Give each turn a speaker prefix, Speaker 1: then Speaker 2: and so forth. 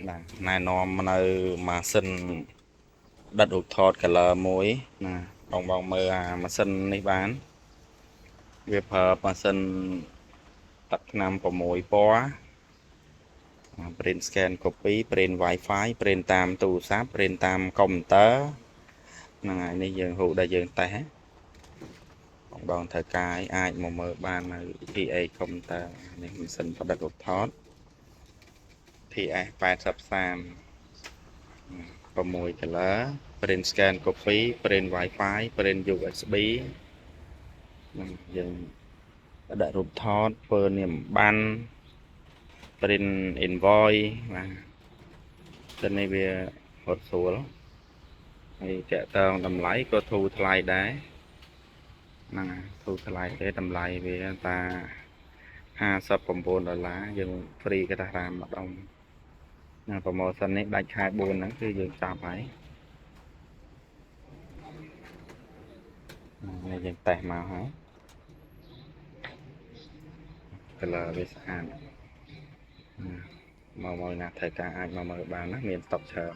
Speaker 1: ណែនាំនៅម៉ាស៊ីនដិតរូបថត color មួយណាបងមើលអាម៉ាស៊ីននេះបានវាប្រើម៉ាស៊ីនទឹកថ្នាំ6ពណ៌ print scan copy print Wi-Fi print តាមទូរស័ព្ទ print តាមកុំព្យូទ័រហ្នឹងហើយនេះយើងហូបដែលយើងតេស្តបងត្រូវការអាចមកមើលបាននៅ PA កុំព្យូទ័រនេះម៉ាស៊ីនផ្ដិតរូបថត TS 8030 6 color print scan copy print Wi-Fi print USB នឹងយើងដាក់រូបថតធ្វើនាមប័ណ្ណ print invoice បាទតែនេះវាហត់ស្រួលហើយតាក់ទងតម្លៃក៏ធូរថ្លៃដែរហ្នឹងហើយធូរថ្លៃទេតម្លៃវាតា$59យើង free កតារាមម្ដងណា promotion នេះដាច់ខែ4ហ្នឹងគឺយើងចាប់ហើយនេះយើងតេស្តមកហើយ color វាស្អាតមកណាត្រូវការអាចមកមើលបានណាមានស្តុកច្រើន